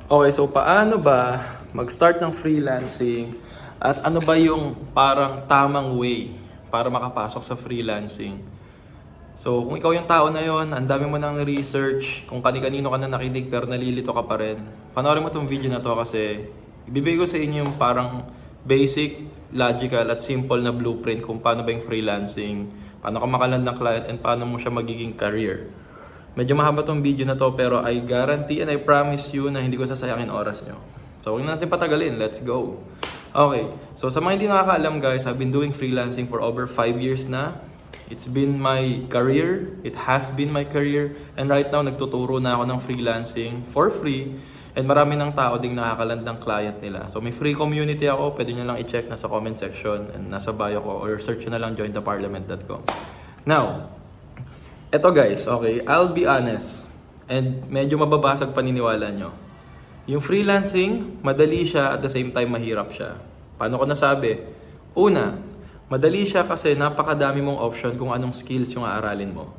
Okay, so paano ba mag-start ng freelancing at ano ba yung parang tamang way para makapasok sa freelancing? So, kung ikaw yung tao na yon, ang dami mo nang research, kung kani-kanino ka na nakinig pero nalilito ka pa rin, panoorin mo tong video na to kasi ibibigay ko sa inyo yung parang basic, logical at simple na blueprint kung paano ba yung freelancing, paano ka makaland ng client, and paano mo siya magiging career. Medyo mahaba tong video na to pero I guarantee and I promise you na hindi ko sasayangin oras nyo. So huwag na natin patagalin, let's go. Okay, so sa mga hindi nakakaalam guys, I've been doing freelancing for over 5 years na. It's been my career, it has been my career, and right now nagtuturo na ako ng freelancing for free. And marami ng tao ding nakakaland ng client nila. So may free community ako, pwede nyo lang i-check nasa comment section and nasa bio ko, or search nyo na lang jointheparliament.com. Now, eto guys, okay, I'll be honest and medyo mababasag paniniwala nyo. Yung freelancing, madali siya at the same time mahirap siya. Paano ko nasabi? Una, madali siya kasi napakadami mong option kung anong skills yung aaralin mo.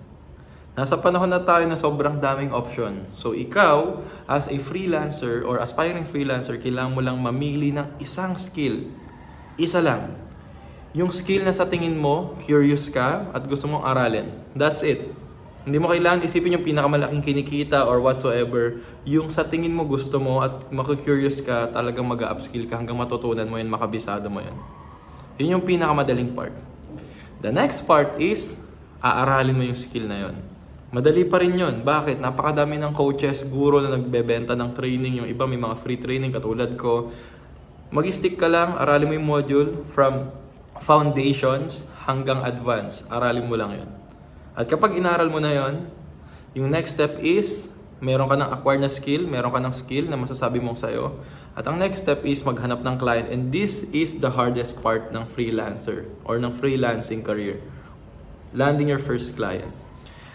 Nasa panahon na tayo na sobrang daming option. So ikaw, as a freelancer or aspiring freelancer, kailangan mo lang mamili ng isang skill. Isa lang. Yung skill na sa tingin mo, curious ka at gusto mong aralin. That's it. Hindi mo kailangan isipin yung pinakamalaking kinikita or whatsoever. Yung sa tingin mo gusto mo at maku-curious ka, talagang mag-upskill ka hanggang matutunan mo yun, makabisado mo yun. Yun yung pinakamadaling part. The next part is, aaralin mo yung skill na yun. Madali pa rin yun. Bakit? Napakadami ng coaches, guro na nagbebenta ng training. Yung iba may mga free training katulad ko. Mag-stick ka lang, aralin mo yung module from foundations hanggang advanced. Aralin mo lang yun. At kapag inaral mo na yon, yung next step is, meron ka ng acquired na skill, meron ka ng skill na masasabi mong sa'yo. At ang next step is maghanap ng client. And this is the hardest part ng freelancer or ng freelancing career. Landing your first client.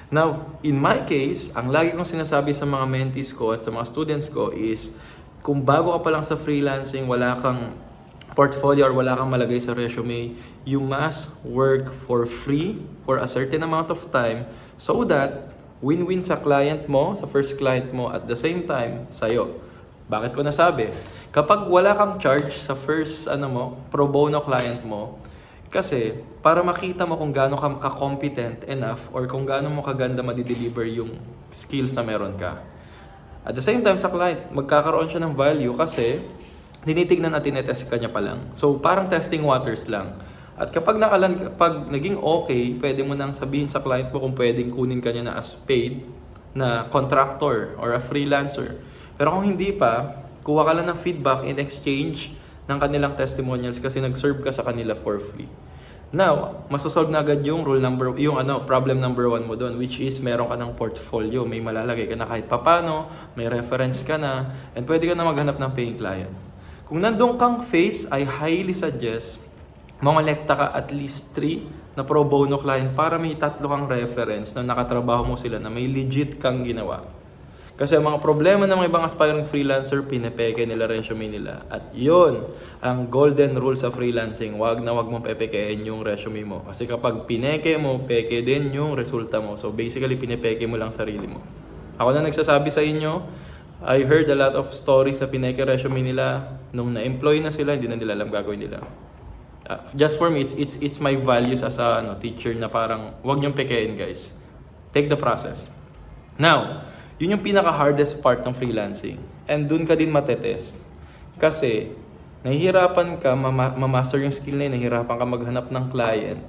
Now, in my case, ang lagi kong sinasabi sa mga mentees ko at sa mga students ko is, kung bago ka pa lang sa freelancing, wala kang portfolio or wala kang malagay sa resume, you must work for free for a certain amount of time so that win-win sa client mo, sa first client mo, at the same time, sa'yo. Bakit ko nasabi? Kapag wala kang charge sa first pro bono client mo, kasi para makita mo kung gaano ka competent enough or kung gaano mo kaganda madideliver yung skills na meron ka. At the same time sa client, magkakaroon siya ng value kasi tinitignan at tinetest ka niya pa lang. So, parang testing waters lang. At kapag pag naging okay, pwede mo nang sabihin sa client mo kung pwedeng kunin ka niya na as paid na contractor or a freelancer. Pero kung hindi pa, kuha ka lang ng feedback in exchange ng kanilang testimonials kasi nag-serve ka sa kanila for free. Now, masosolve na agad yung problem number 1 mo doon, which is meron ka ng portfolio. May malalagay ka na kahit papano, may reference ka na, and pwede ka na maghanap ng paying client. Kung nandun kang phase, I highly suggest mongolekta ka at least 3 na pro bono client para may 3 kang reference na nakatrabaho mo sila na may legit kang ginawa. Kasi ang mga problema ng mga ibang aspiring freelancer, pinepeke nila resume nila. At yun, ang golden rule sa freelancing, wag mong pepekein yung resume mo. Kasi kapag pineke mo, peke din yung resulta mo. So basically, pinepeke mo lang sarili mo. Ako na nagsasabi sa inyo, I heard a lot of stories sa pineke resume nila. Nung na-employ na sila, hindi na nila alam gagawin nila. Just for me, it's my values as a teacher na parang wag niyong pekein guys. Take the process. Now, yun yung pinaka-hardest part ng freelancing. And dun ka din matetest. Kasi, nahihirapan ka ma-master yung skill na yun, nahihirapan ka maghanap ng client.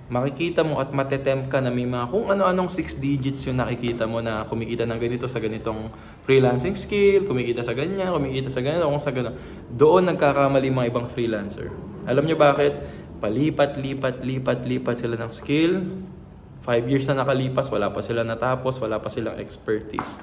Makikita mo at matetempt ka na may mga kung ano-anong 6 digits yung nakikita mo na kumikita ng ganito sa ganitong freelancing skill, kumikita sa ganyan, kung sa ganito. Doon nagkakamali mga ibang freelancer. Alam nyo bakit? Palipat sila ng skill. 5 years na nakalipas, wala pa sila natapos, wala pa silang expertise.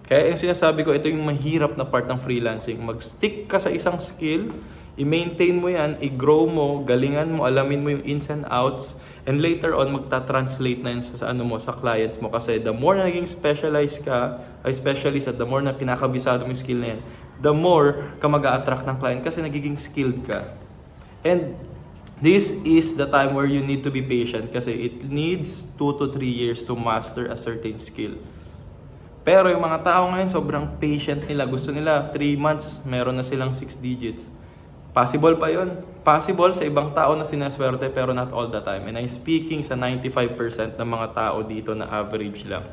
Kaya yung sinasabi ko, ito yung mahirap na part ng freelancing. Mag-stick ka sa isang skill, i-maintain mo yan, i-grow mo, galingan mo, alamin mo yung ins and outs, and later on, magta-translate na yun sa clients mo. Kasi the more na naging specialist at the more na pinakabisado mo yung skill na yan, the more ka mag-a-attract ng client kasi nagiging skilled ka. And this is the time where you need to be patient kasi it needs 2 to 3 years to master a certain skill. Pero yung mga tao ngayon, sobrang patient nila. Gusto nila 3 months, meron na silang 6 digits. Possible pa yun. Possible sa ibang tao na sinaswerte, pero not all the time. And I'm speaking sa 95% ng mga tao dito na average lang.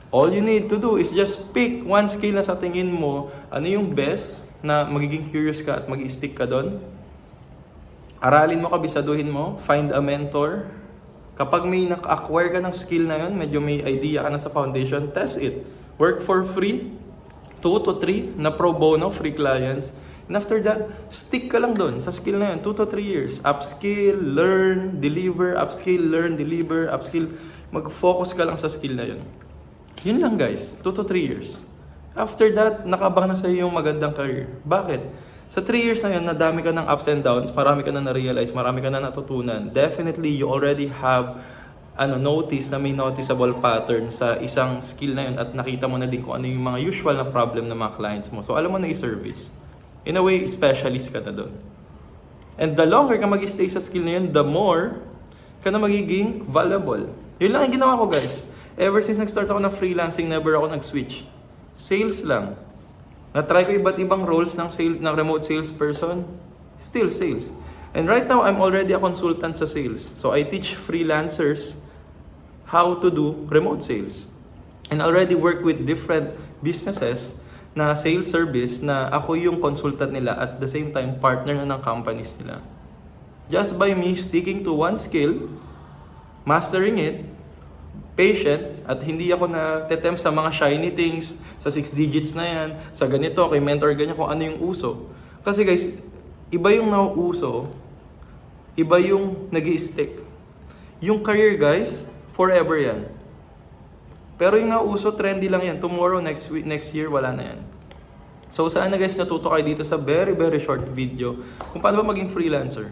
All you need to do is just pick one skill na sa tingin mo, ano yung best na magiging curious ka at mag-stick ka doon. Aralin mo, kabisaduhin mo, find a mentor. Kapag may naka-acquire ka ng skill na yun, medyo may idea ka na sa foundation, test it. Work for free, 2 to 3 na pro bono, free clients. And after that, stick ka lang doon sa skill na yun, 2 to 3 years. Upskill, learn, deliver, upskill, learn, deliver, upskill. Mag-focus ka lang sa skill na yun. Yun lang guys, 2 to 3 years. After that, nakabang na sa iyo yung magandang career. Bakit? Sa 3 years na yun, nadami ka ng ups and downs, marami ka na na-realize, marami ka na natutunan. Definitely, you already have notice na may noticeable pattern sa isang skill na yun at nakita mo na din kung ano yung mga usual na problem ng mga clients mo. So, alam mo na i-service. In a way, specialist ka na doon. And the longer ka mag-stay sa skill na yun, the more ka na magiging valuable. Yun lang yung ginawa ko guys. Ever since nag-start ako ng freelancing, never ako nag-switch. Sales lang. Na-try ko iba't ibang roles ng remote salesperson. Still sales. And right now, I'm already a consultant sa sales. So I teach freelancers how to do remote sales. And I already work with different businesses na sales service na ako yung consultant nila at the same time partner na ng companies nila. Just by me sticking to one skill, mastering it, patient, at hindi ako na-tempt sa mga shiny things, sa 6 digits na yan, sa ganito, kay mentor, ganyan, kung ano yung uso. Kasi guys, iba yung nauuso, iba yung nag-i-stick. Yung career guys, forever yan. Pero yung nauuso, trendy lang yan. Tomorrow, next week, next year, wala na yan. So sana guys, natuto kayo dito sa very, very short video kung paano ba maging freelancer.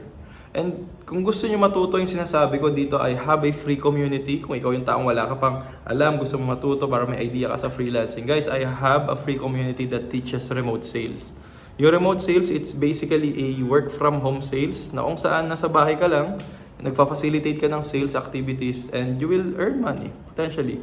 And kung gusto nyo matuto yung sinasabi ko dito, I have a free community. Kung ikaw yung taong wala ka pang alam, gusto mo matuto para may idea ka sa freelancing. Guys, I have a free community that teaches remote sales. Yung remote sales, it's basically a work from home sales na kung saan nasa bahay ka lang, nagpa-facilitate ka ng sales activities and you will earn money, potentially.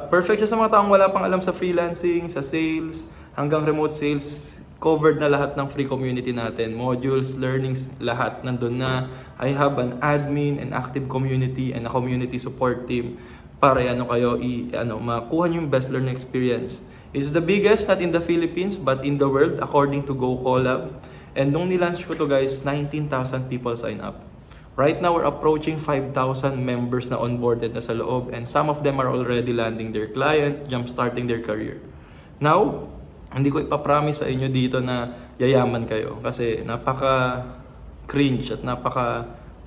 Perfect siya sa mga taong wala pang alam sa freelancing, sa sales, hanggang remote sales. Covered na lahat ng free community natin. Modules, learnings, lahat nandun na. I have an admin and active community and a community support team para kayo makuha niyo yung best learning experience. It's the biggest, not in the Philippines, but in the world, according to GoCollab. And nung nilaunch ko to guys, 19,000 people sign up. Right now, we're approaching 5,000 members na onboarded na sa loob. And some of them are already landing their client, jump-starting their career. Now, hindi ko ipapromise sa inyo dito na yayaman kayo kasi napaka-cringe at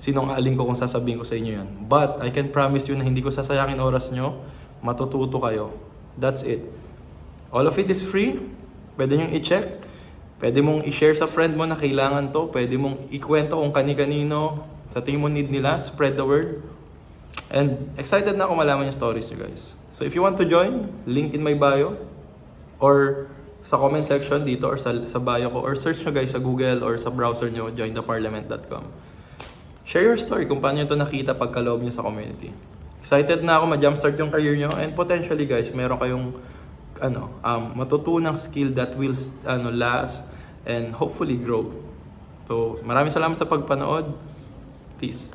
sinungaling ko kung sasabihin ko sa inyo yan. But I can promise you na hindi ko sasayangin oras nyo, matututo kayo. That's it. All of it is free. Pwede nyo i-check. Pwede mong i-share sa friend mo na kailangan to. Pwede mong ikwento kung kani-kanino. Sa tingin mo need nila, spread the word. And excited na ako malaman yung stories nyo guys. So if you want to join, link in my bio or sa comment section dito or sa bio ko or search nyo guys sa Google or sa browser nyo, jointheparliament.com. Share your story kung paano nyo ito nakita pagkaloob nyo sa community. Excited na ako ma-jumpstart yung career nyo and potentially guys, meron kayong matutunang skill that will last and hopefully grow. So, maraming salamat sa pagpanood. Peace.